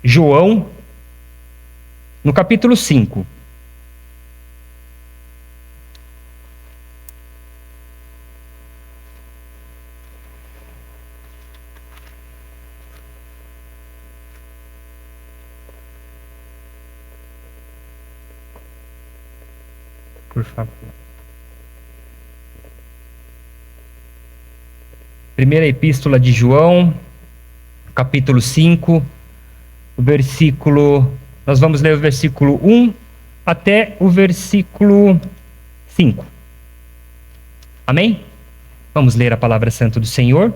João, no capítulo 5. Por favor. Primeira Epístola de João, capítulo 5, o versículo... Nós vamos ler o versículo 1 até o versículo 5. Amém? Vamos ler a palavra santa do Senhor.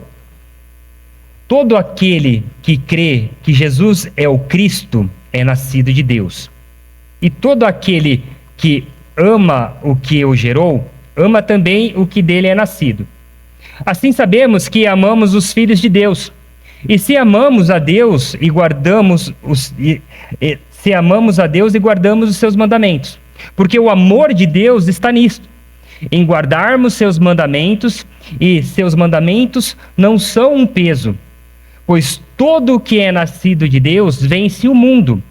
Todo aquele que crê que Jesus é o Cristo é nascido de Deus. E todo aquele que ama o que o gerou, ama também o que dele é nascido. Assim sabemos que amamos os filhos de Deus. E se amamos a Deus e guardamos os seus mandamentos. Porque o amor de Deus está nisto, em guardarmos seus mandamentos, e seus mandamentos não são um peso. Pois todo o que é nascido de Deus vence o mundo.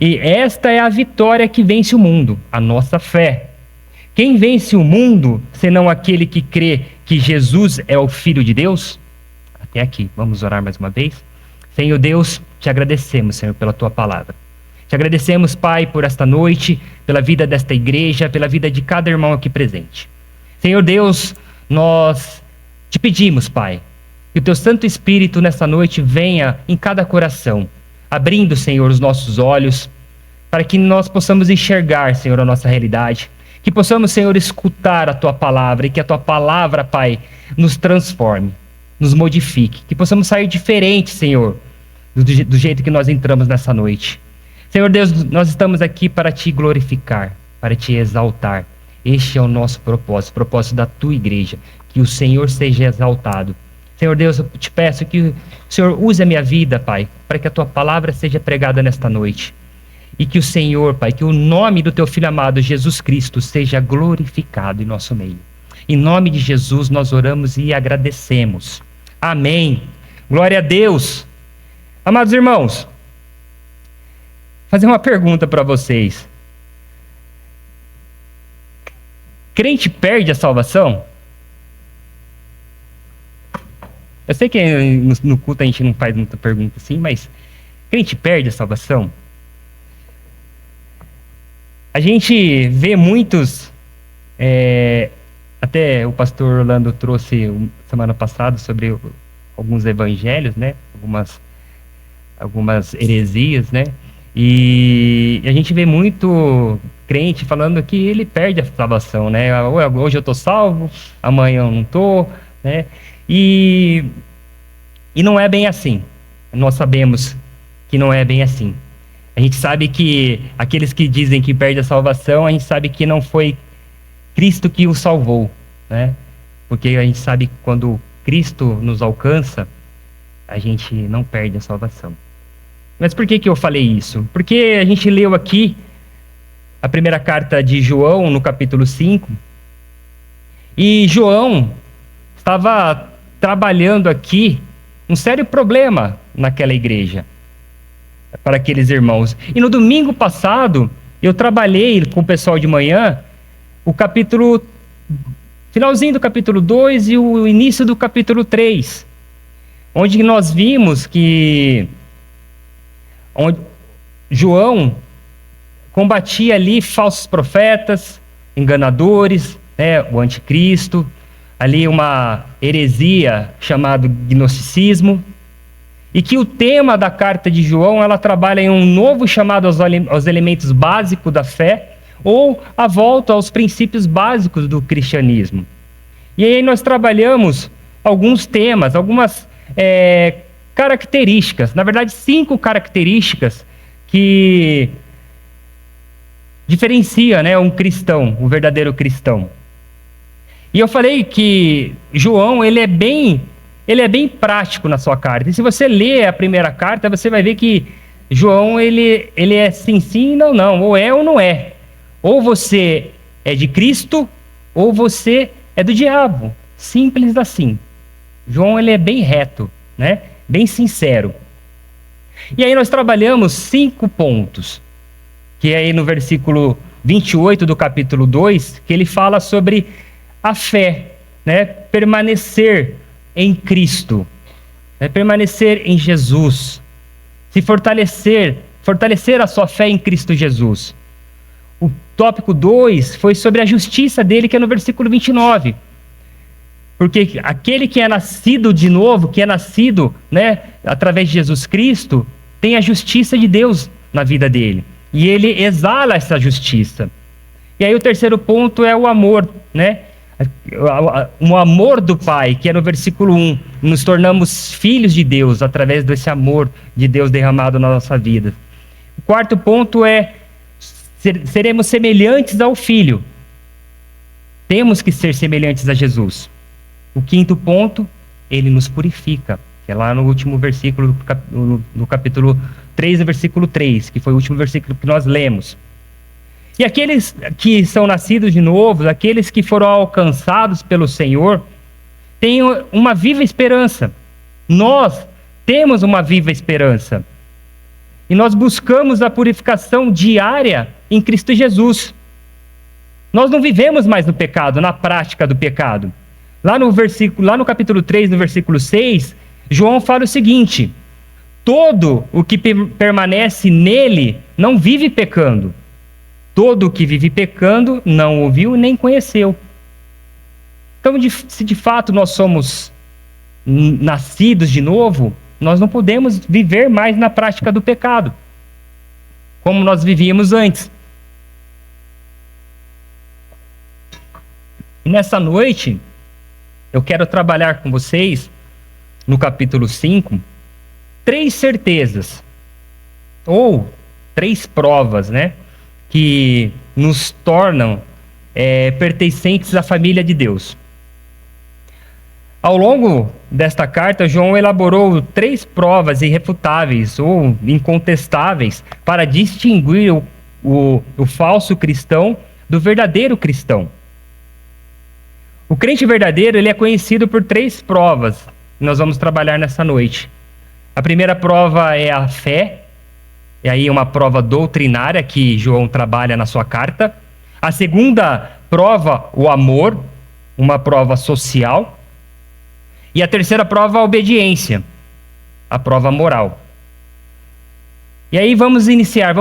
E esta é a vitória que vence o mundo, a nossa fé. Quem vence o mundo, senão aquele que crê que Jesus é o Filho de Deus? Até aqui, vamos orar mais uma vez. Senhor Deus, te agradecemos, Senhor, pela tua palavra. Te agradecemos, Pai, por esta noite, pela vida desta igreja, pela vida de cada irmão aqui presente. Senhor Deus, nós te pedimos, Pai, que o teu Santo Espírito nesta noite venha em cada coração, abrindo, Senhor, os nossos olhos, para que nós possamos enxergar, Senhor, a nossa realidade, que possamos, Senhor, escutar a tua palavra e que a tua palavra, Pai, nos transforme, nos modifique, que possamos sair diferentes, Senhor, do jeito que nós entramos nessa noite. Senhor Deus, nós estamos aqui para te glorificar, para te exaltar. Este é o nosso propósito, o propósito da tua igreja, que o Senhor seja exaltado. Senhor Deus, eu te peço que o Senhor use a minha vida, Pai, para que a tua palavra seja pregada nesta noite. E que o Senhor, Pai, que o nome do teu Filho amado, Jesus Cristo, seja glorificado em nosso meio. Em nome de Jesus nós oramos e agradecemos. Amém. Glória a Deus. Amados irmãos, fazer uma pergunta para vocês. Crente perde a salvação? Eu sei que no culto a gente não faz muita pergunta assim, mas crente perde a salvação? A gente vê muitos, até o pastor Orlando trouxe semana passada sobre alguns evangelhos, né? Algumas heresias, né? E a gente vê muito crente falando que ele perde a salvação, né? Hoje eu tô salvo, amanhã eu não tô, né? E não é bem assim. Nós sabemos que não é bem assim. A gente sabe que aqueles que dizem que perde a salvação, a gente sabe que não foi Cristo que o salvou, né? Porque a gente sabe que quando Cristo nos alcança, a gente não perde a salvação. Mas por que eu falei isso? Porque a gente leu aqui a primeira carta de João, no capítulo 5, e João estava trabalhando aqui um sério problema naquela igreja, para aqueles irmãos. E no domingo passado, eu trabalhei com o pessoal de manhã finalzinho do capítulo 2 e o início do capítulo 3, onde nós vimos que João combatia ali falsos profetas, enganadores, né, o anticristo, ali uma heresia chamada gnosticismo, e que o tema da carta de João, ela trabalha em um novo chamado aos elementos básicos da fé, ou a volta aos princípios básicos do cristianismo. E aí nós trabalhamos alguns temas, algumas características, na verdade 5 características que diferencia, né, um cristão, um verdadeiro cristão. E eu falei que João, ele é bem prático na sua carta. E se você ler a primeira carta, você vai ver que João, ele é sim, sim, não, não. Ou é ou não é. Ou você é de Cristo, ou você é do diabo. Simples assim. João, ele é bem reto, né? Bem sincero. E aí nós trabalhamos 5 pontos, que é aí no versículo 28 do capítulo 2, que ele fala sobre a fé, né? Permanecer em Cristo, né? Permanecer em Jesus, se fortalecer a sua fé em Cristo Jesus. O tópico 2 foi sobre a justiça dele, que é no versículo 29. Porque aquele que é nascido de novo, que é nascido, né, através de Jesus Cristo, tem a justiça de Deus na vida dele. E ele exala essa justiça. E aí o terceiro ponto é o amor, né? O amor do Pai, que é no versículo 1. Nos tornamos filhos de Deus através desse amor de Deus derramado na nossa vida. O quarto ponto é seremos semelhantes ao Filho. Temos que ser semelhantes a Jesus. O quinto ponto, ele nos purifica, que é lá no último versículo do capítulo 3, versículo 3, que foi o último versículo que nós lemos. E aqueles que são nascidos de novo, aqueles que foram alcançados pelo Senhor, têm uma viva esperança. Nós temos uma viva esperança. E nós buscamos a purificação diária em Cristo Jesus. Nós não vivemos mais no pecado, na prática do pecado. Lá no capítulo 3, no versículo 6, João fala o seguinte: todo o que permanece nele não vive pecando. Todo o que vive pecando não ouviu nem conheceu. Então, se de fato nós somos nascidos de novo, nós não podemos viver mais na prática do pecado, como nós vivíamos antes. E nessa noite, eu quero trabalhar com vocês, no capítulo 5, 3 certezas, ou 3 provas, né, que nos tornam pertencentes à família de Deus. Ao longo desta carta, João elaborou 3 provas irrefutáveis ou incontestáveis para distinguir o falso cristão do verdadeiro cristão. O crente verdadeiro, ele é conhecido por 3 provas que nós vamos trabalhar nessa noite. A primeira prova é a fé, e aí uma prova doutrinária que João trabalha na sua carta. A segunda prova, o amor, uma prova social. E a terceira prova, a obediência, a prova moral. E aí vamos iniciar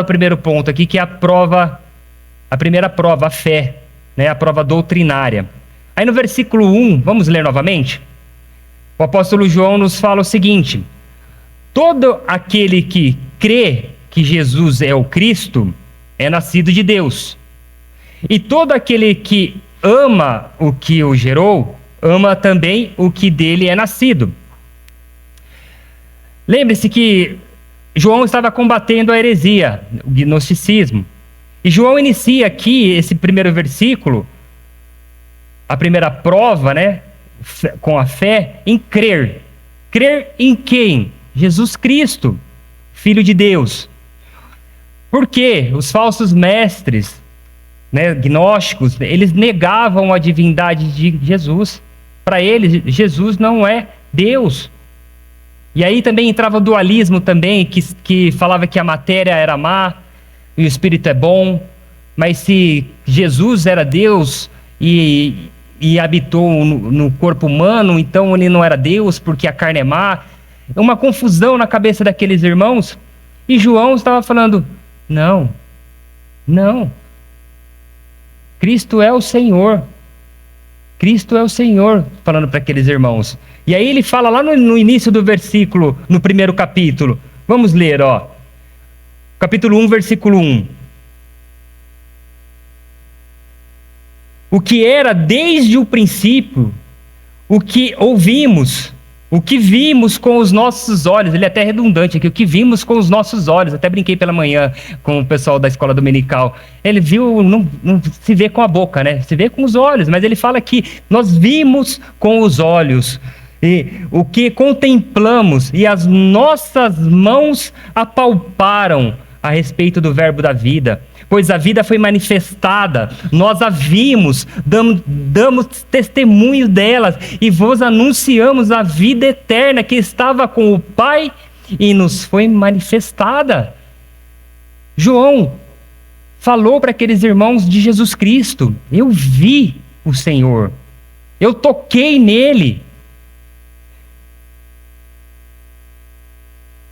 o primeiro ponto aqui, que é a primeira prova, a fé, né, a prova doutrinária. Aí no versículo 1, vamos ler novamente? O apóstolo João nos fala o seguinte: todo aquele que crê que Jesus é o Cristo é nascido de Deus. E todo aquele que ama o que o gerou, ama também o que dele é nascido. Lembre-se que João estava combatendo a heresia, o gnosticismo. E João inicia aqui esse primeiro versículo, a primeira prova, né, com a fé, em crer. Crer em quem? Jesus Cristo, Filho de Deus. Por quê? Os falsos mestres, né, gnósticos, eles negavam a divindade de Jesus. Para eles, Jesus não é Deus. E aí também entrava o dualismo também, que falava que a matéria era má e o espírito é bom. Mas se Jesus era Deus e habitou no corpo humano, então ele não era Deus porque a carne é má. Uma confusão na cabeça daqueles irmãos. E João estava falando: não. Cristo é o Senhor. Cristo é o Senhor, falando para aqueles irmãos. E aí ele fala lá no início do versículo, no primeiro capítulo. Vamos ler, ó. Capítulo 1, versículo 1. O que era desde o princípio, o que ouvimos, o que vimos com os nossos olhos. Ele é até redundante aqui, o que vimos com os nossos olhos. Até brinquei pela manhã com o pessoal da escola dominical. Ele viu, não se vê com a boca, né? Se vê com os olhos, mas ele fala que nós vimos com os olhos. E o que contemplamos e as nossas mãos apalparam a respeito do verbo da vida. Pois a vida foi manifestada, nós a vimos, damos testemunho delas e vos anunciamos a vida eterna que estava com o Pai e nos foi manifestada. João falou para aqueles irmãos de Jesus Cristo: eu vi o Senhor, eu toquei nele.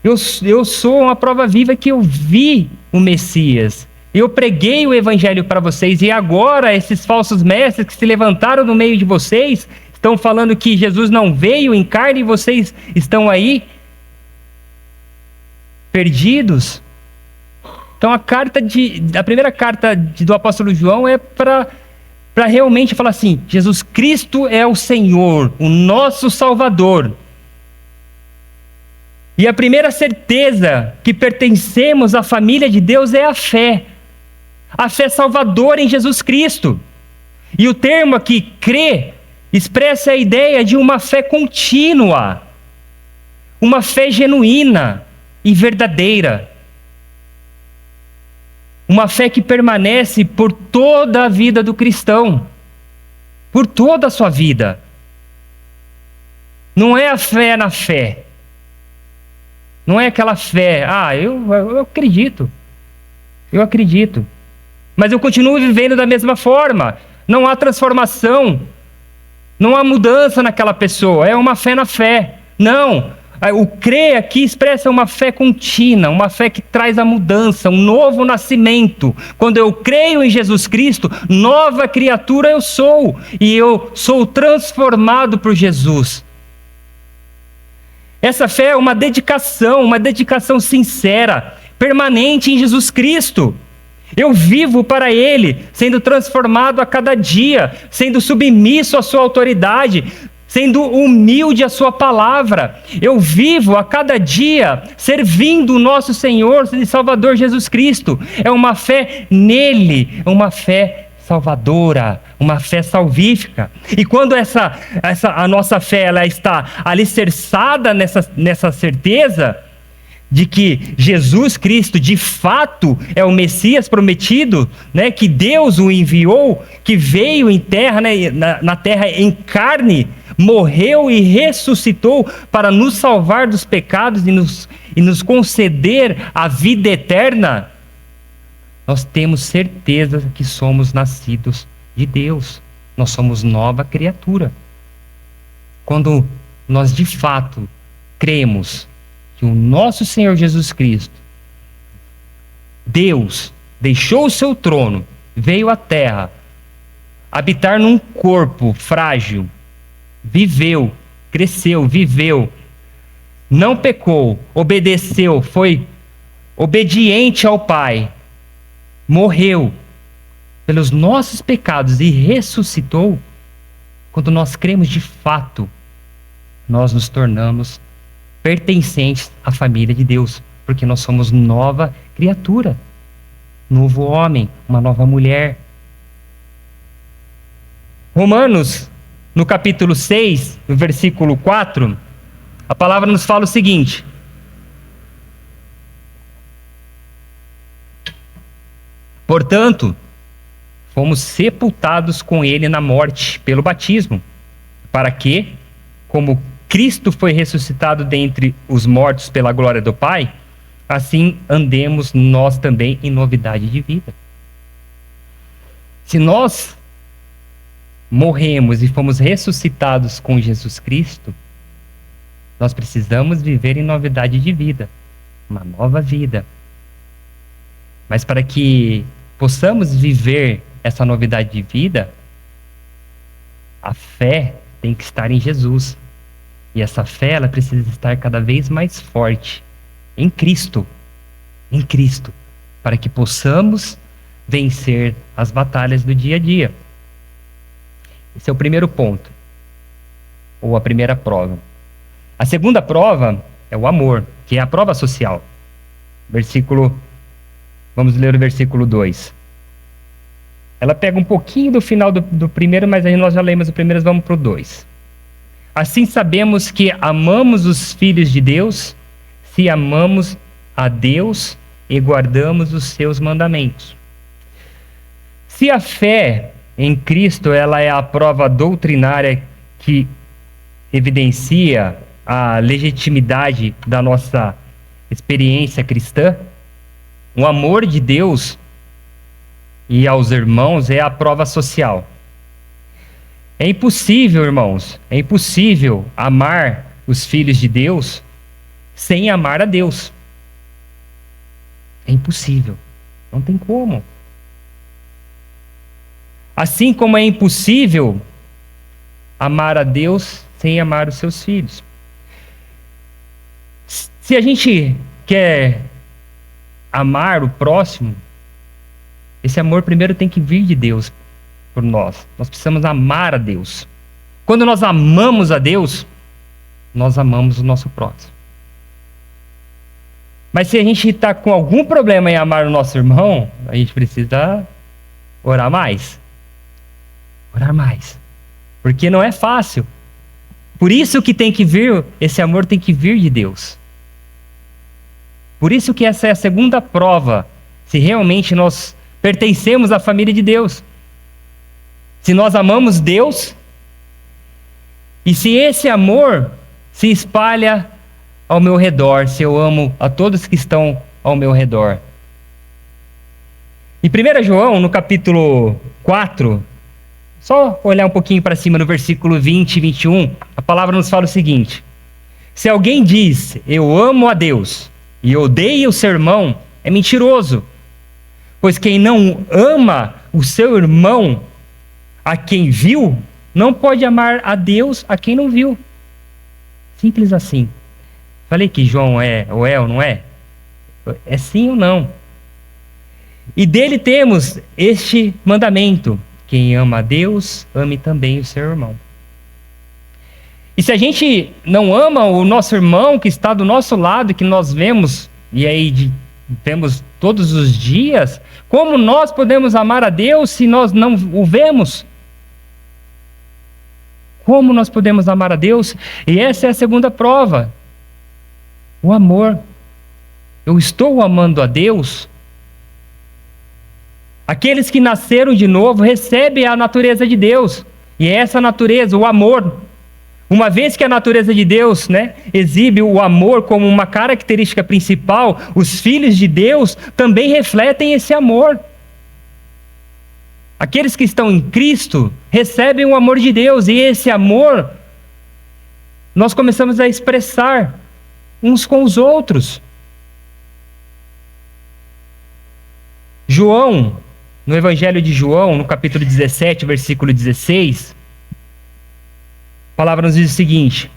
Eu sou uma prova viva que eu vi o Messias. Eu preguei o evangelho para vocês, e agora esses falsos mestres que se levantaram no meio de vocês estão falando que Jesus não veio em carne e vocês estão aí perdidos. Então a primeira carta do apóstolo João é para realmente falar assim: Jesus Cristo é o Senhor, o nosso Salvador. E a primeira certeza que pertencemos à família de Deus é a fé salvadora em Jesus Cristo. E o termo aqui, crer, expressa a ideia de uma fé contínua, uma fé genuína e verdadeira. Uma fé que permanece por toda a vida do cristão, por toda a sua vida. Não é a fé na fé. Não é aquela fé, eu acredito. Eu acredito. Mas eu continuo vivendo da mesma forma. Não há transformação. Não há mudança naquela pessoa. É uma fé na fé. Não. O crer aqui expressa uma fé contínua, uma fé que traz a mudança, um novo nascimento. Quando eu creio em Jesus Cristo, nova criatura eu sou. E eu sou transformado por Jesus. Essa fé é uma dedicação sincera, permanente em Jesus Cristo. Eu vivo para Ele, sendo transformado a cada dia, sendo submisso à sua autoridade, sendo humilde à sua palavra. Eu vivo a cada dia servindo o nosso Senhor e Salvador Jesus Cristo. É uma fé nele, é uma fé salvadora, uma fé salvífica. E quando a nossa fé ela está alicerçada nessa certeza de que Jesus Cristo de fato é o Messias prometido, né, que Deus o enviou, que veio em terra, né, na terra em carne, morreu e ressuscitou para nos salvar dos pecados e nos conceder a vida eterna, nós temos certeza que somos nascidos de Deus. Nós somos nova criatura. Quando nós de fato cremos que o nosso Senhor Jesus Cristo, Deus, deixou o seu trono, veio à terra, habitar num corpo frágil, viveu, cresceu, viveu, não pecou, obedeceu, foi obediente ao Pai, morreu pelos nossos pecados e ressuscitou. Quando nós cremos de fato, nós nos tornamos pertencentes à família de Deus, porque nós somos nova criatura, novo homem, uma nova mulher. Romanos, no capítulo 6, no versículo 4, a palavra nos fala o seguinte: portanto, fomos sepultados com ele na morte pelo batismo, para que, como Cristo foi ressuscitado dentre os mortos pela glória do Pai, assim andemos nós também em novidade de vida. Se nós morremos e fomos ressuscitados com Jesus Cristo, nós precisamos viver em novidade de vida, uma nova vida. Mas para que possamos viver essa novidade de vida, a fé tem que estar em Jesus. E essa fé, ela precisa estar cada vez mais forte em Cristo, para que possamos vencer as batalhas do dia a dia. Esse é o primeiro ponto, ou a primeira prova. A segunda prova é o amor, que é a prova social. Vamos ler o versículo 2. Ela pega um pouquinho do final do primeiro, mas aí nós já lemos o primeiro, vamos para o 2. Assim sabemos que amamos os filhos de Deus, se amamos a Deus e guardamos os seus mandamentos. Se a fé em Cristo ela é a prova doutrinária que evidencia a legitimidade da nossa experiência cristã, o amor de Deus e aos irmãos é a prova social. É impossível, irmãos, é impossível amar os filhos de Deus sem amar a Deus. É impossível. Não tem como. Assim como é impossível amar a Deus sem amar os seus filhos. Se a gente quer amar o próximo, esse amor primeiro tem que vir de Deus por nós. Nós precisamos amar a Deus. Quando nós amamos a Deus, nós amamos o nosso próximo. Mas se a gente está com algum problema em amar o nosso irmão, a gente precisa orar mais. Orar mais. Porque não é fácil. Por isso que tem que vir, esse amor tem que vir de Deus. Por isso que essa é a segunda prova, se realmente nós pertencemos à família de Deus. Se nós amamos Deus, e se esse amor se espalha ao meu redor, se eu amo a todos que estão ao meu redor. Em 1 João, no capítulo 4, só olhar um pouquinho para cima no versículo 20 e 21, a palavra nos fala o seguinte: se alguém diz, eu amo a Deus, e odeia o seu irmão, é mentiroso. Pois quem não ama o seu irmão, a quem viu, não pode amar a Deus a quem não viu. Simples assim. Falei que João é ou não é? É sim ou não. E dele temos este mandamento: quem ama a Deus, ame também o seu irmão. E se a gente não ama o nosso irmão que está do nosso lado, que nós vemos, e aí vemos todos os dias, como nós podemos amar a Deus se nós não o vemos? Como nós podemos amar a Deus? E essa é a segunda prova. O amor. Eu estou amando a Deus. Aqueles que nasceram de novo recebem a natureza de Deus. E é essa natureza, o amor. Uma vez que a natureza de Deus, exibe o amor como uma característica principal, os filhos de Deus também refletem esse amor. Aqueles que estão em Cristo recebem o amor de Deus, e esse amor nós começamos a expressar uns com os outros. João, no Evangelho de João, no capítulo 17, versículo 16, a palavra nos diz o seguinte.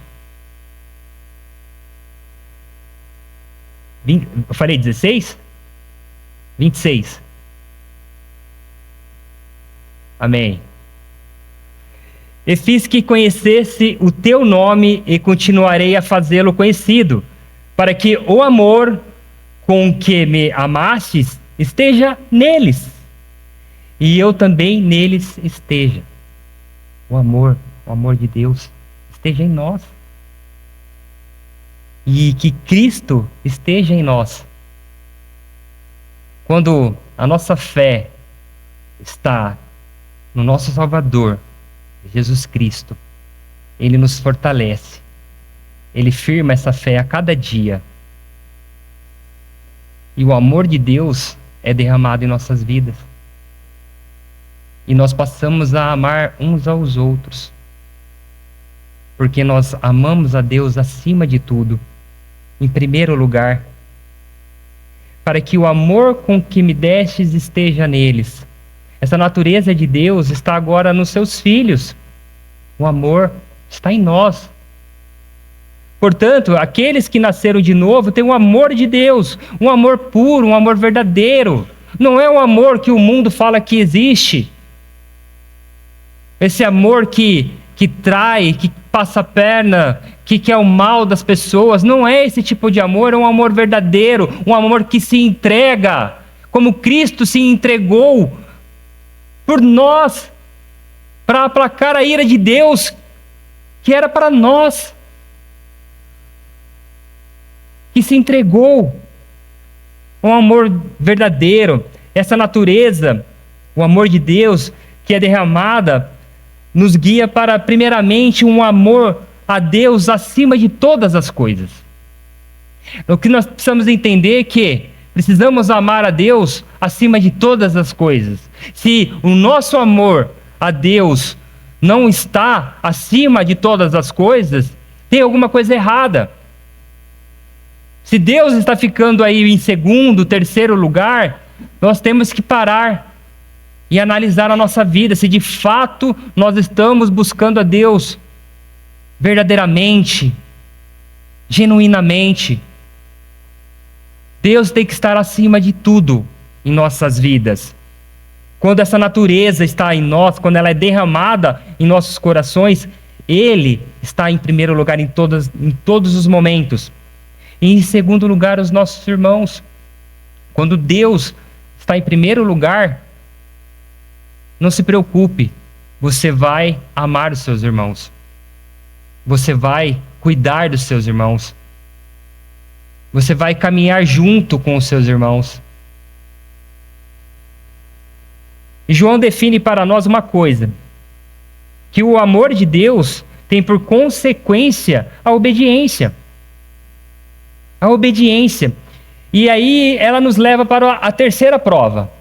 Eu falei 16? 26. Amém. E fiz que conhecesse o teu nome e continuarei a fazê-lo conhecido, para que o amor com que me amastes esteja neles, e eu também neles esteja. O amor de Deus esteja em nós. E que Cristo esteja em nós. Quando a nossa fé está no nosso Salvador, Jesus Cristo, Ele nos fortalece. Ele firma essa fé a cada dia. E o amor de Deus é derramado em nossas vidas. E nós passamos a amar uns aos outros. Porque nós amamos a Deus acima de tudo, em primeiro lugar. Para que o amor com que me destes esteja neles. Essa natureza de Deus está agora nos seus filhos. O amor está em nós. Portanto, aqueles que nasceram de novo têm o amor de Deus, um amor puro, um amor verdadeiro. Não é um amor que o mundo fala que existe. Esse amor que trai, que passa a perna, que quer o mal das pessoas. Não é esse tipo de amor, é um amor verdadeiro, um amor que se entrega, como Cristo se entregou por nós, para aplacar a ira de Deus, que era para nós, que se entregou. Um amor verdadeiro, essa natureza, o amor de Deus que é derramada, nos guia para, primeiramente, um amor a Deus acima de todas as coisas. O que nós precisamos entender é que precisamos amar a Deus acima de todas as coisas. Se o nosso amor a Deus não está acima de todas as coisas, tem alguma coisa errada. Se Deus está ficando aí em segundo, terceiro lugar, nós temos que parar e analisar a nossa vida, se de fato nós estamos buscando a Deus verdadeiramente, genuinamente. Deus tem que estar acima de tudo em nossas vidas. Quando essa natureza está em nós, quando ela é derramada em nossos corações, Ele está em primeiro lugar em todos os momentos. E em segundo lugar, os nossos irmãos. Quando Deus está em primeiro lugar, não se preocupe, você vai amar os seus irmãos. Você vai cuidar dos seus irmãos. Você vai caminhar junto com os seus irmãos. E João define para nós uma coisa: que o amor de Deus tem por consequência a obediência. A obediência. E aí ela nos leva para a terceira prova.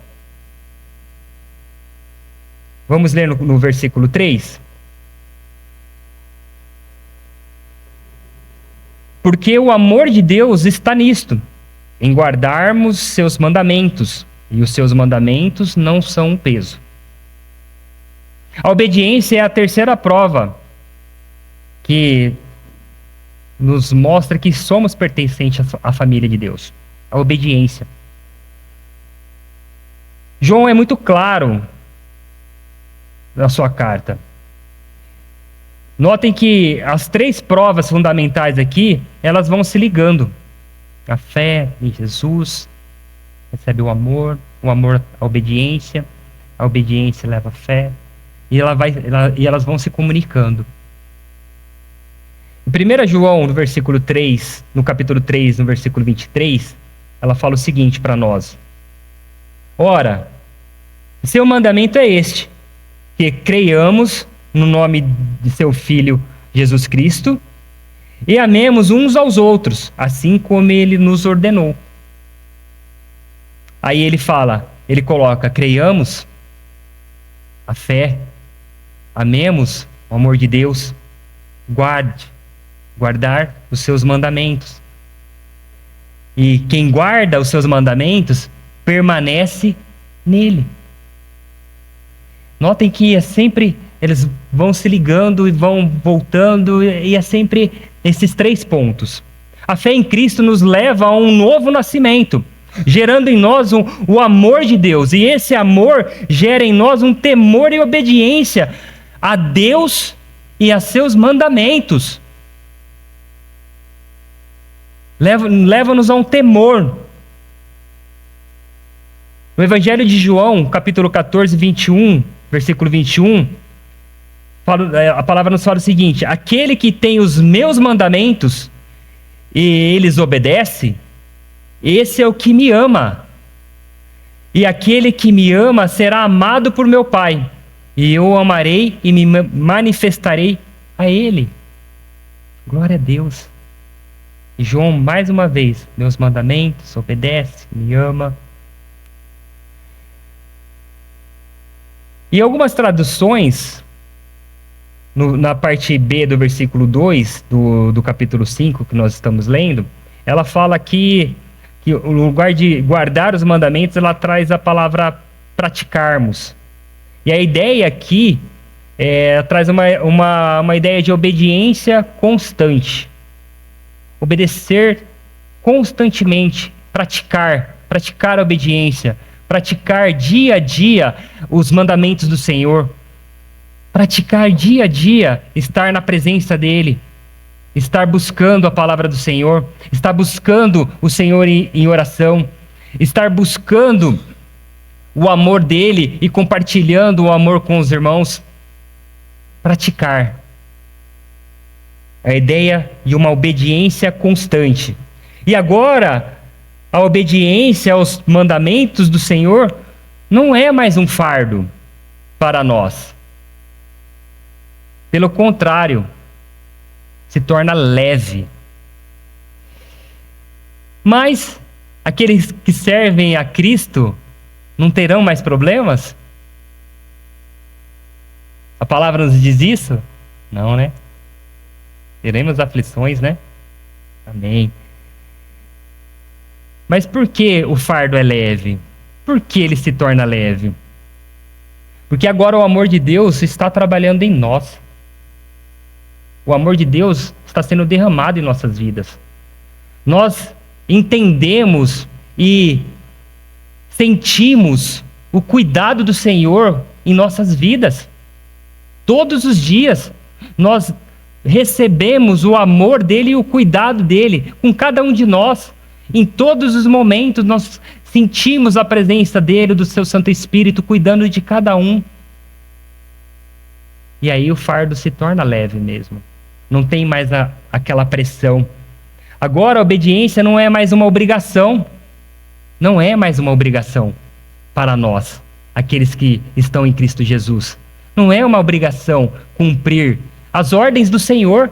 Vamos ler no versículo 3. Porque o amor de Deus está nisto, em guardarmos seus mandamentos, e os seus mandamentos não são um peso. A obediência é a terceira prova que nos mostra que somos pertencentes à família de Deus. A obediência. João é muito claro na sua carta. Notem que as três provas fundamentais aqui, elas vão se ligando. A fé em Jesus, recebe o amor a obediência leva a fé, e elas vão se comunicando. Em 1 João, no versículo 3, no capítulo 3, no versículo 23, ela fala o seguinte para nós: ora, seu mandamento é este, que creiamos no nome de seu Filho Jesus Cristo e amemos uns aos outros, assim como ele nos ordenou. Aí ele coloca, creiamos, a fé, amemos o amor de Deus, guardar os seus mandamentos. E quem guarda os seus mandamentos permanece nele. Notem que é sempre, eles vão se ligando e vão voltando, e é sempre esses três pontos. A fé em Cristo nos leva a um novo nascimento, gerando em nós o amor de Deus. E esse amor gera em nós um temor e obediência a Deus e a seus mandamentos. Leva-nos a um temor. No Evangelho de João, capítulo 14, 21, versículo 21, a palavra nos fala o seguinte: aquele que tem os meus mandamentos e eles obedece, esse é o que me ama. E aquele que me ama será amado por meu Pai, e eu o amarei e me manifestarei a ele. Glória a Deus. E João, mais uma vez, meus mandamentos, obedece, me ama. E algumas traduções, na parte B do versículo 2 do capítulo 5 que nós estamos lendo, ela fala que o lugar de guardar os mandamentos, ela traz a palavra praticarmos. E a ideia aqui traz uma ideia de obediência constante. Obedecer constantemente, praticar a obediência, praticar dia a dia os mandamentos do Senhor, praticar dia a dia, estar na presença dEle, estar buscando a palavra do Senhor, estar buscando o Senhor em oração, estar buscando o amor dEle e compartilhando o amor com os irmãos. Praticar. A ideia de uma obediência constante. E agora, a obediência aos mandamentos do Senhor não é mais um fardo para nós. Pelo contrário, se torna leve. Mas aqueles que servem a Cristo não terão mais problemas? A palavra nos diz isso? Não, né? Teremos aflições, né? Amém. Mas por que o fardo é leve? Por que ele se torna leve? Porque agora o amor de Deus está trabalhando em nós. O amor de Deus está sendo derramado em nossas vidas. Nós entendemos e sentimos o cuidado do Senhor em nossas vidas. Todos os dias nós recebemos o amor dele e o cuidado dele com cada um de nós. Em todos os momentos nós sentimos a presença dele, do seu Santo Espírito, cuidando de cada um. E aí o fardo se torna leve mesmo. Não tem mais aquela pressão. Agora a obediência não é mais uma obrigação. Não é mais uma obrigação para nós, aqueles que estão em Cristo Jesus. Não é uma obrigação cumprir as ordens do Senhor.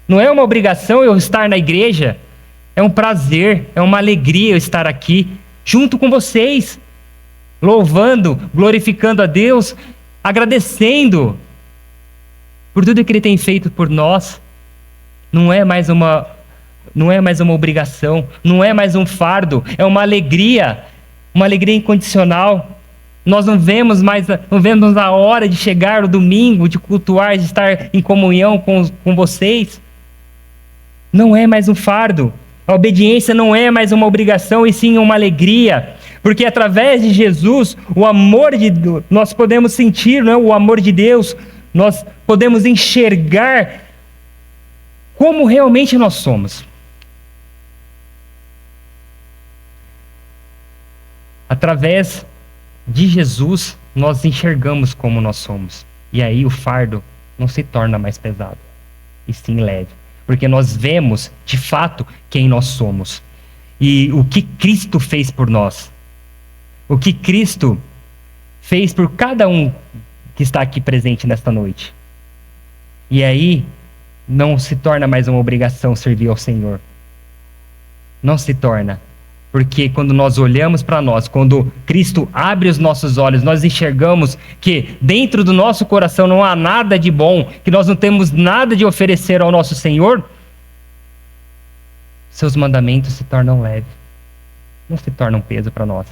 Não é uma obrigação eu estar na igreja. É um prazer, é uma alegria eu estar aqui, junto com vocês, louvando, glorificando a Deus, agradecendo por tudo que Ele tem feito por nós. Não é mais uma obrigação, não é mais um fardo, é uma alegria incondicional. Nós não vemos a hora de chegar o domingo, de cultuar, de estar em comunhão com vocês. Não é mais um fardo. A obediência não é mais uma obrigação, e sim uma alegria. Porque através de Jesus, o amor de Deus, nós podemos sentir, não é, o amor de Deus, nós podemos enxergar como realmente nós somos. Através de Jesus, nós enxergamos como nós somos. E aí o fardo não se torna mais pesado, e sim leve. Porque nós vemos, de fato, quem nós somos. E o que Cristo fez por nós. O que Cristo fez por cada um que está aqui presente nesta noite. E aí, não se torna mais uma obrigação servir ao Senhor. Não se torna. Porque quando nós olhamos para nós, quando Cristo abre os nossos olhos, nós enxergamos que dentro do nosso coração não há nada de bom, que nós não temos nada de oferecer ao nosso Senhor, seus mandamentos se tornam leves, não se tornam peso para nós.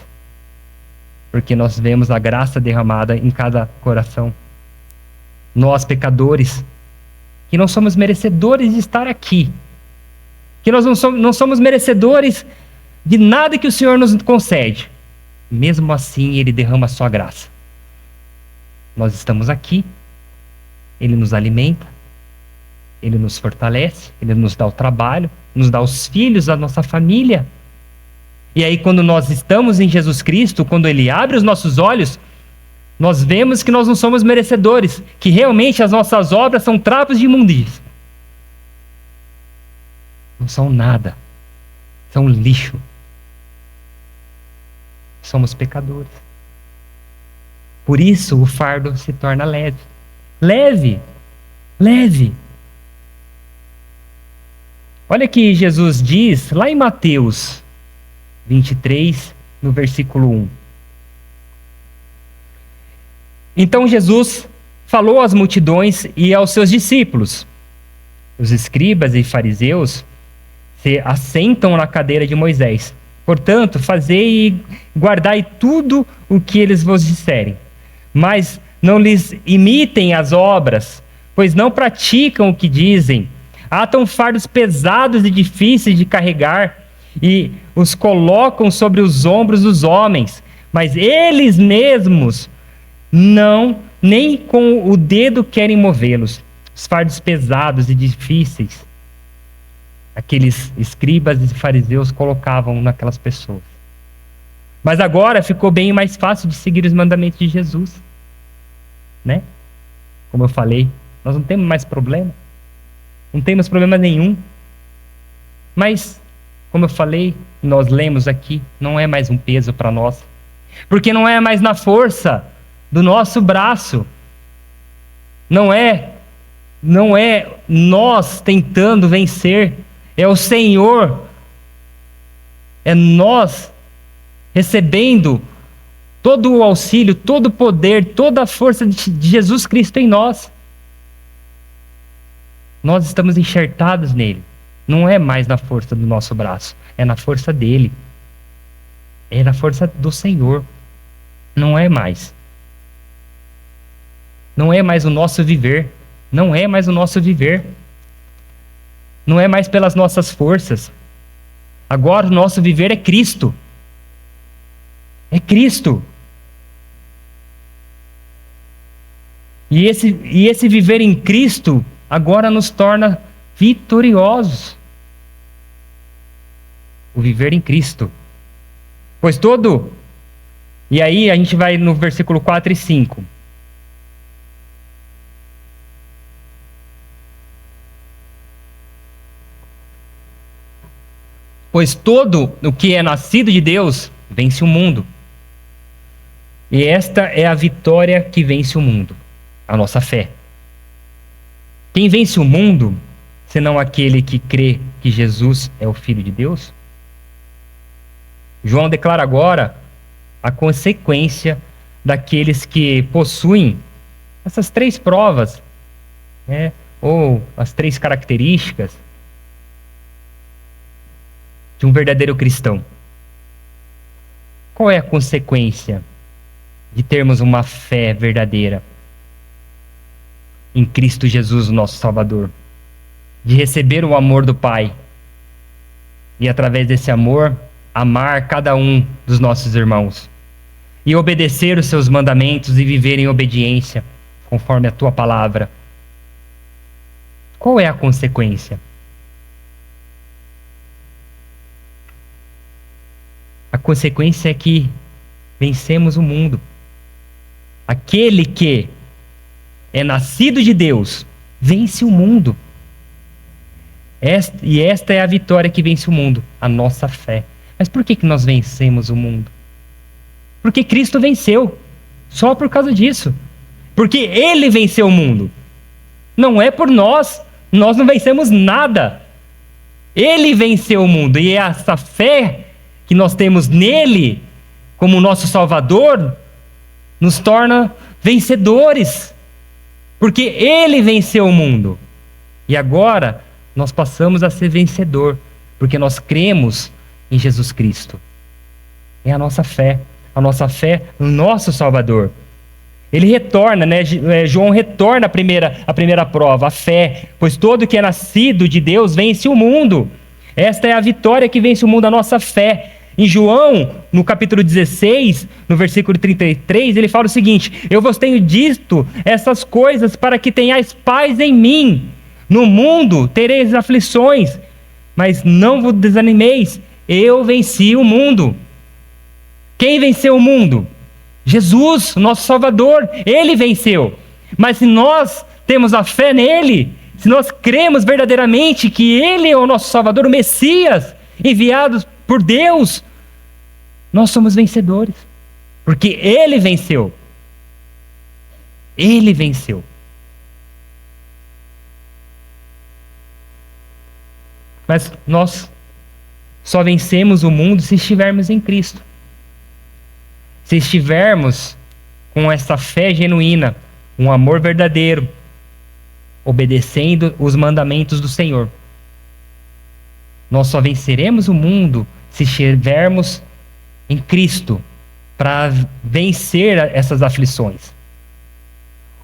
Porque nós vemos a graça derramada em cada coração. Nós, pecadores, que não somos merecedores de estar aqui, que nós não somos merecedores de nada que o Senhor nos concede. Mesmo assim, Ele derrama a sua graça. Nós estamos aqui, Ele nos alimenta, Ele nos fortalece, Ele nos dá o trabalho, nos dá os filhos, a nossa família. E aí, quando nós estamos em Jesus Cristo, quando Ele abre os nossos olhos, nós vemos que nós não somos merecedores, que realmente as nossas obras são trapos de imundícia. Não são nada, são lixo. Somos pecadores. Por isso o fardo se torna leve. Leve. Leve. Olha que Jesus diz lá em Mateus 23, no versículo 1. Então Jesus falou às multidões e aos seus discípulos. Os escribas e fariseus se assentam na cadeira de Moisés. Portanto, fazei e guardai tudo o que eles vos disserem. Mas não lhes imitem as obras, pois não praticam o que dizem. Atam fardos pesados e difíceis de carregar e os colocam sobre os ombros dos homens, mas eles mesmos não, nem com o dedo querem movê-los. Os fardos pesados e difíceis, aqueles escribas e fariseus colocavam naquelas pessoas. Mas agora ficou bem mais fácil de seguir os mandamentos de Jesus, né? Como eu falei, nós não temos mais problema. Não temos problema nenhum. Mas, como eu falei, nós lemos aqui, não é mais um peso para nós. Porque não é mais na força do nosso braço. Não é nós tentando vencer. É o Senhor É nós recebendo todo o auxílio, todo o poder, toda a força de Jesus Cristo em nós. Nós estamos enxertados nele. Não é mais na força do nosso braço, é na força dele. É na força do Senhor. Não é mais. Não é mais o nosso viver. Não é mais o nosso viver. Não é mais pelas nossas forças. Agora o nosso viver é Cristo. É Cristo. E esse viver em Cristo agora nos torna vitoriosos. O viver em Cristo. Pois todo... E aí a gente vai no versículo 4 e 5. Pois todo o que é nascido de Deus vence o mundo. E esta é a vitória que vence o mundo, a nossa fé. Quem vence o mundo, senão aquele que crê que Jesus é o Filho de Deus? João declara agora a consequência daqueles que possuem essas 3 provas, né, ou as 3 características de um verdadeiro cristão. Qual é a consequência de termos uma fé verdadeira em Cristo Jesus, o nosso Salvador? De receber o amor do Pai e, através desse amor, amar cada um dos nossos irmãos e obedecer os seus mandamentos e viver em obediência conforme a tua palavra. Qual é a consequência? A consequência é que vencemos o mundo. Aquele que é nascido de Deus vence o mundo. Esta é a vitória que vence o mundo, a nossa fé. Mas por que nós vencemos o mundo? Porque Cristo venceu. Só por causa disso. Porque Ele venceu o mundo. Não é por nós. Nós não vencemos nada. Ele venceu o mundo. E essa fé que nós temos nele, como nosso Salvador, nos torna vencedores. Porque Ele venceu o mundo. E agora nós passamos a ser vencedor. Porque nós cremos em Jesus Cristo. É a nossa fé no nosso Salvador. Ele retorna, né? João retorna a primeira prova, a fé. Pois todo que é nascido de Deus vence o mundo. Esta é a vitória que vence o mundo, a nossa fé. Em João, no capítulo 16, no versículo 33, ele fala o seguinte: eu vos tenho dito essas coisas para que tenhais paz em mim. No mundo tereis aflições, mas não vos desanimeis. Eu venci o mundo. Quem venceu o mundo? Jesus, nosso Salvador. Ele venceu. Mas se nós temos a fé nele, se nós cremos verdadeiramente que Ele é o nosso Salvador, o Messias, enviado por Deus, nós somos vencedores. Porque Ele venceu. Ele venceu. Mas nós só vencemos o mundo se estivermos em Cristo. Se estivermos com essa fé genuína, um amor verdadeiro, obedecendo os mandamentos do Senhor. Nós só venceremos o mundo se estivermos em Cristo para vencer essas aflições.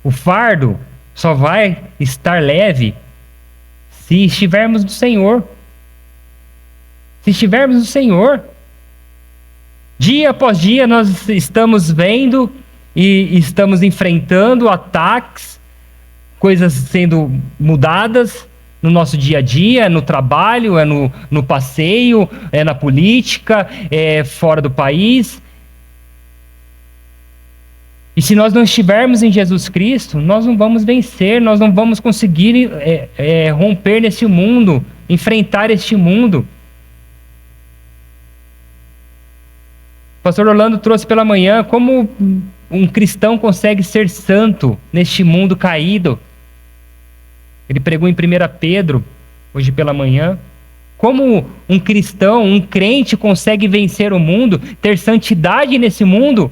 O fardo só vai estar leve se estivermos no Senhor. Se estivermos no Senhor, dia após dia nós estamos vendo e estamos enfrentando ataques, coisas sendo mudadas no nosso dia a dia, no trabalho, no passeio, na política, fora do país. E se nós não estivermos em Jesus Cristo, nós não vamos vencer, nós não vamos conseguir romper nesse mundo, enfrentar este mundo. O pastor Orlando trouxe pela manhã como um cristão consegue ser santo neste mundo caído. Ele pregou em 1 Pedro, hoje pela manhã, Como um cristão, um crente consegue vencer o mundo, ter santidade nesse mundo?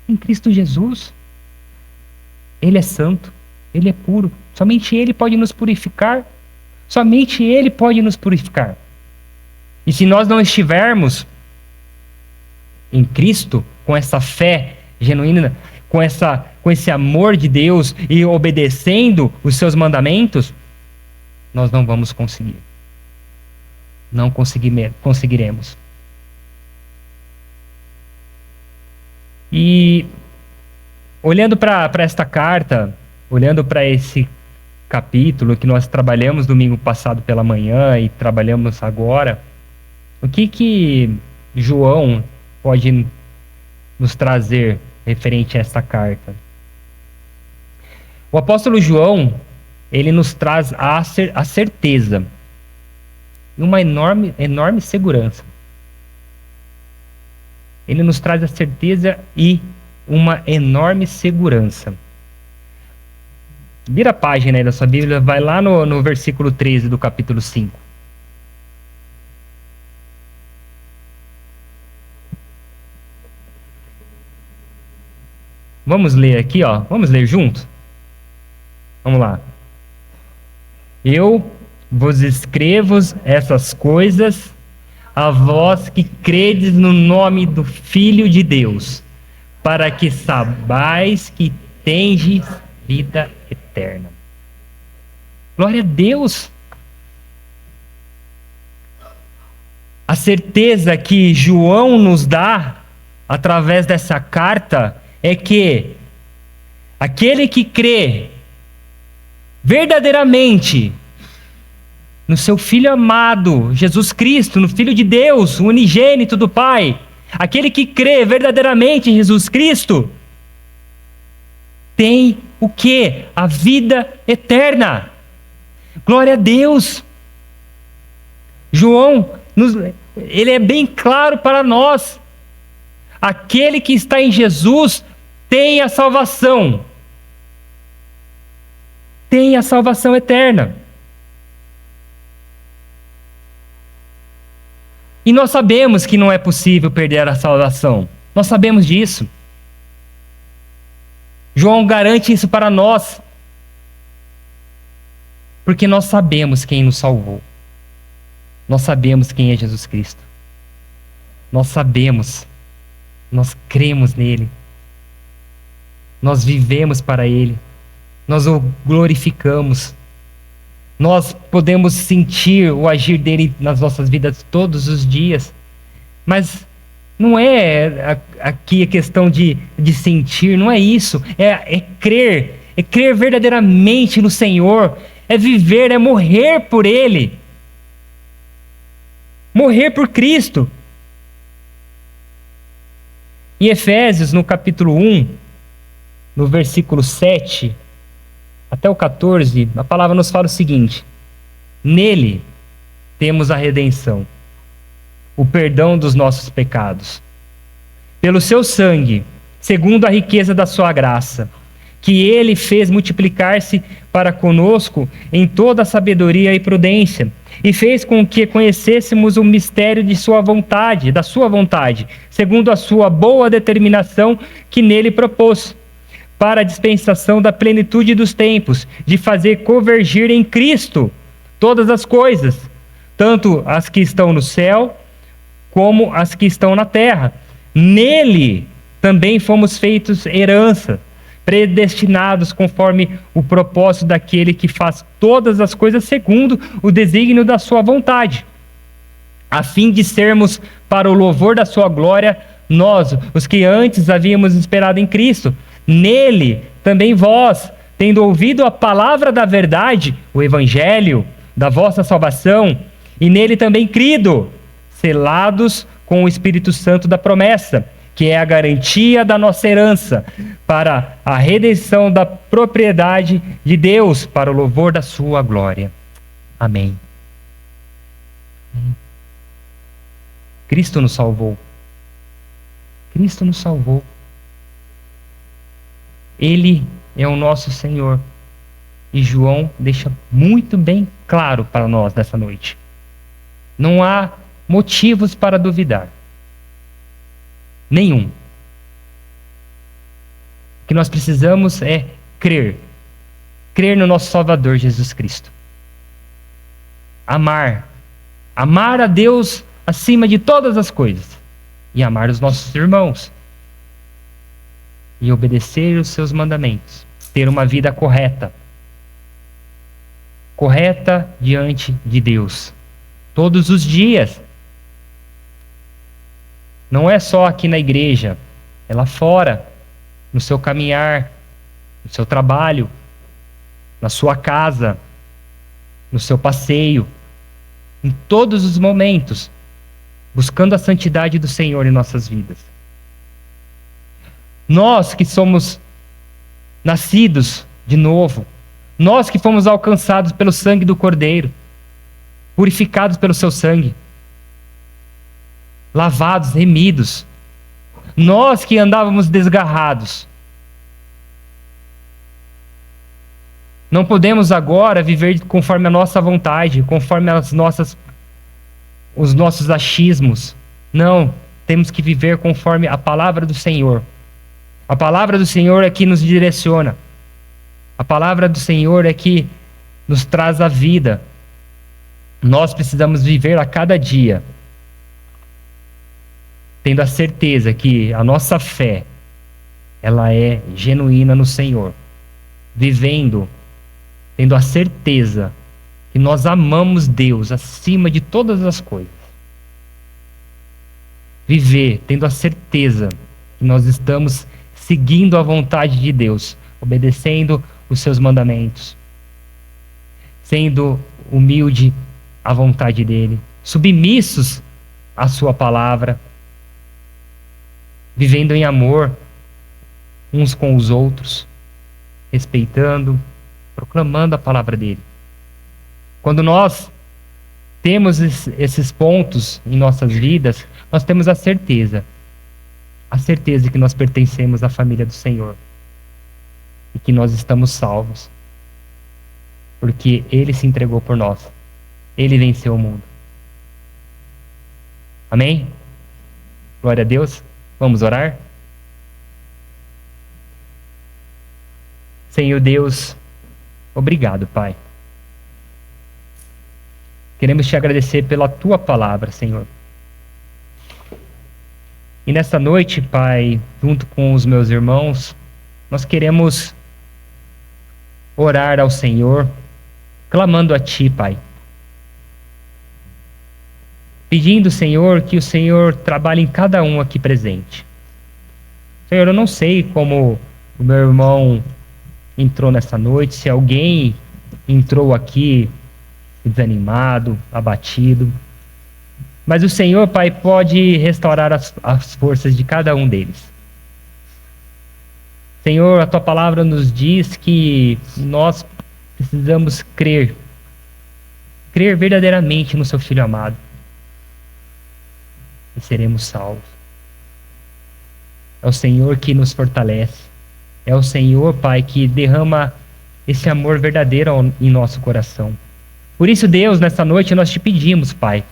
Em Cristo Jesus. Ele é santo, Ele é puro. Somente Ele pode nos purificar. Somente Ele pode nos purificar. E se nós não estivermos em Cristo, com essa fé genuína, com esse amor de Deus e obedecendo os seus mandamentos, nós não vamos conseguir. Não conseguiremos. E olhando para esta carta, olhando para esse capítulo que nós trabalhamos domingo passado pela manhã e trabalhamos agora, o que João pode nos trazer referente a esta carta? O apóstolo João, ele nos traz a certeza e uma enorme segurança. Ele nos traz a certeza e uma enorme segurança. Vira a página aí da sua Bíblia, vai lá no versículo 13 do capítulo 5. Vamos ler aqui, ó. Vamos ler junto? Vamos lá. Eu vos escrevo essas coisas a vós que credes no nome do Filho de Deus, para que saibais que tendes vida eterna. Glória a Deus! A certeza que João nos dá através dessa carta é que aquele que crê verdadeiramente no seu Filho amado, Jesus Cristo, no Filho de Deus, o unigênito do Pai, aquele que crê verdadeiramente em Jesus Cristo, tem o quê? A vida eterna. Glória a Deus! João, ele é bem claro para nós. Aquele que está em Jesus tem a salvação. Tem a salvação eterna. E nós sabemos que não é possível perder a salvação. Nós sabemos disso. João garante isso para nós. Porque nós sabemos quem nos salvou. Nós sabemos quem é Jesus Cristo. Nós sabemos. Nós cremos nele. Nós vivemos para ele. Nós o glorificamos. Nós podemos sentir o agir dele nas nossas vidas todos os dias. Mas não é aqui a questão de sentir, não é isso. É crer. É crer verdadeiramente no Senhor. É viver, é morrer por ele. Morrer por Cristo. Em Efésios, no capítulo 1, no versículo 7 até o 14, a palavra nos fala o seguinte: nele temos a redenção, o perdão dos nossos pecados, pelo seu sangue, segundo a riqueza da sua graça, que ele fez multiplicar-se para conosco em toda a sabedoria e prudência, e fez com que conhecêssemos o mistério de sua vontade, da sua vontade, segundo a sua boa determinação que nele propôs, para a dispensação da plenitude dos tempos, de fazer convergir em Cristo todas as coisas, tanto as que estão no céu, como as que estão na terra. Nele também fomos feitos herança, predestinados conforme o propósito daquele que faz todas as coisas segundo o desígnio da sua vontade, a fim de sermos para o louvor da sua glória, nós, os que antes havíamos esperado em Cristo. Nele também vós, tendo ouvido a palavra da verdade, o evangelho da vossa salvação, e nele também crido, selados com o Espírito Santo da promessa, que é a garantia da nossa herança, para a redenção da propriedade de Deus, para o louvor da sua glória. Amém. Cristo nos salvou. Cristo nos salvou. Ele é o nosso Senhor. E João deixa muito bem claro para nós nessa noite. Não há motivos para duvidar. Nenhum. O que nós precisamos é crer. Crer no nosso Salvador Jesus Cristo. Amar. Amar a Deus acima de todas as coisas. E amar os nossos irmãos. E obedecer os seus mandamentos. Ter uma vida correta. Correta diante de Deus. Todos os dias. Não é só aqui na igreja. É lá fora. No seu caminhar. No seu trabalho. Na sua casa. No seu passeio. Em todos os momentos. Buscando a santidade do Senhor em nossas vidas. Nós que somos nascidos de novo. Nós que fomos alcançados pelo sangue do Cordeiro. Purificados pelo seu sangue. Lavados, remidos. Nós que andávamos desgarrados. Não podemos agora viver conforme a nossa vontade, conforme os nossos achismos. Não, temos que viver conforme a palavra do Senhor. A palavra do Senhor é que nos direciona. A palavra do Senhor é que nos traz a vida. Nós precisamos viver a cada dia, tendo a certeza que a nossa fé, ela é genuína no Senhor. Vivendo, tendo a certeza que nós amamos Deus acima de todas as coisas. Viver, tendo a certeza que nós estamos seguindo a vontade de Deus, obedecendo os seus mandamentos, sendo humilde à vontade dele, submissos à sua palavra, vivendo em amor uns com os outros, respeitando, proclamando a palavra dele. Quando nós temos esses pontos em nossas vidas, nós temos a certeza que nós pertencemos à família do Senhor e que nós estamos salvos, porque ele se entregou por nós, ele venceu o mundo. Amém? Glória a Deus. Vamos orar? Senhor Deus, obrigado, Pai. Queremos te agradecer pela tua palavra, Senhor. E nesta noite, Pai, junto com os meus irmãos, nós queremos orar ao Senhor, clamando a Ti, Pai. Pedindo, Senhor, que o Senhor trabalhe em cada um aqui presente. Senhor, eu não sei como o meu irmão entrou nessa noite, se alguém entrou aqui desanimado, abatido. Mas o Senhor, Pai, pode restaurar as forças de cada um deles. Senhor, a Tua palavra nos diz que nós precisamos crer verdadeiramente no Seu Filho amado, e seremos salvos. É o Senhor que nos fortalece. É o Senhor, Pai, que derrama esse amor verdadeiro em nosso coração. Por isso, Deus, nessa noite nós te pedimos, Pai,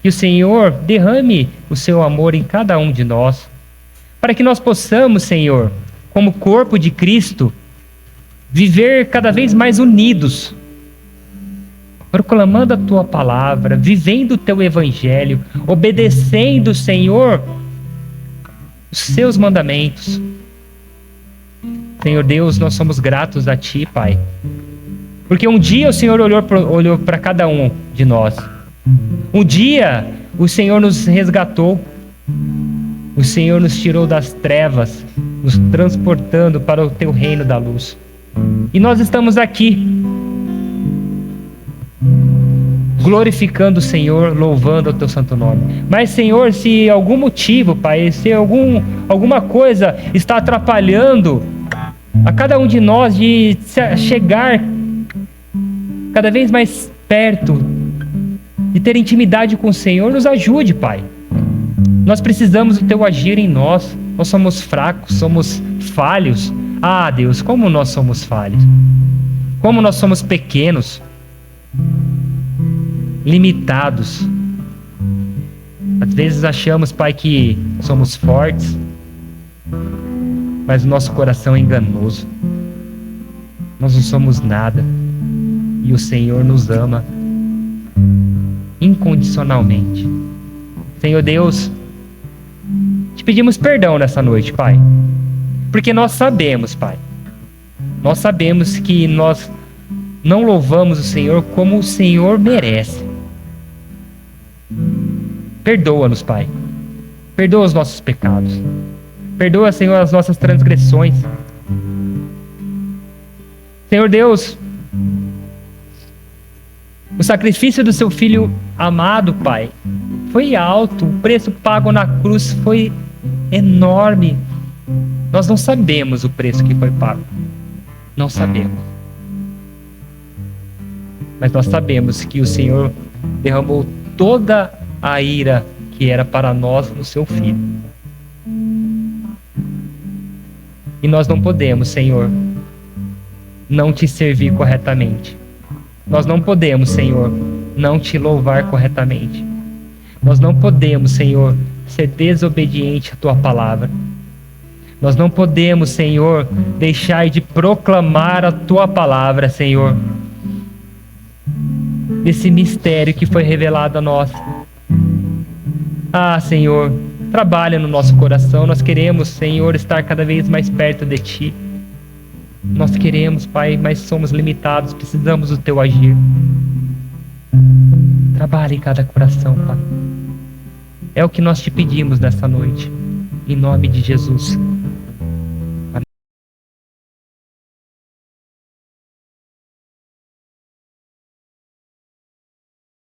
que o Senhor derrame o seu amor em cada um de nós, para que nós possamos, Senhor, como corpo de Cristo, viver cada vez mais unidos, proclamando a Tua palavra, vivendo o Teu evangelho, obedecendo, Senhor, os Seus mandamentos. Senhor Deus, nós somos gratos a Ti, Pai, porque um dia o Senhor olhou para cada um de nós. Um dia o Senhor nos resgatou. O Senhor nos tirou das trevas, nos transportando para o Teu reino da luz. E nós estamos aqui, glorificando o Senhor, louvando o Teu santo nome. Mas, Senhor, se algum motivo, Pai, se alguma coisa está atrapalhando a cada um de nós de chegar cada vez mais perto, de ter intimidade com o Senhor, nos ajude, Pai. Nós precisamos do Teu agir em nós. Nós somos fracos, somos falhos. Ah, Deus, como nós somos falhos. Como nós somos pequenos. limitados. Às vezes achamos, Pai, que somos fortes, mas o nosso coração é enganoso. Nós não somos nada. E o Senhor nos ama incondicionalmente. Senhor Deus, te pedimos perdão nessa noite, Pai. Porque nós sabemos, Pai. Nós sabemos que nós não louvamos o Senhor como o Senhor merece. Perdoa-nos, Pai. Perdoa os nossos pecados. Perdoa, Senhor, as nossas transgressões. Senhor Deus, o sacrifício do seu Filho amado, Pai, foi alto. O preço pago na cruz foi enorme. Nós não sabemos o preço que foi pago. Não sabemos. Mas nós sabemos que o Senhor derramou toda a ira que era para nós no seu Filho. E nós não podemos, Senhor, não te servir corretamente. Nós não podemos, Senhor, não te louvar corretamente. Nós não podemos, Senhor, ser desobediente à tua palavra. Nós não podemos, Senhor, deixar de proclamar a tua palavra, Senhor, desse mistério que foi revelado a nós. Ah, Senhor, trabalha no nosso coração. Nós queremos, Senhor, estar cada vez mais perto de ti. Nós queremos, Pai, mas somos limitados, precisamos do teu agir. Trabalhe em cada coração, Pai. É o que nós te pedimos nessa noite, em nome de Jesus.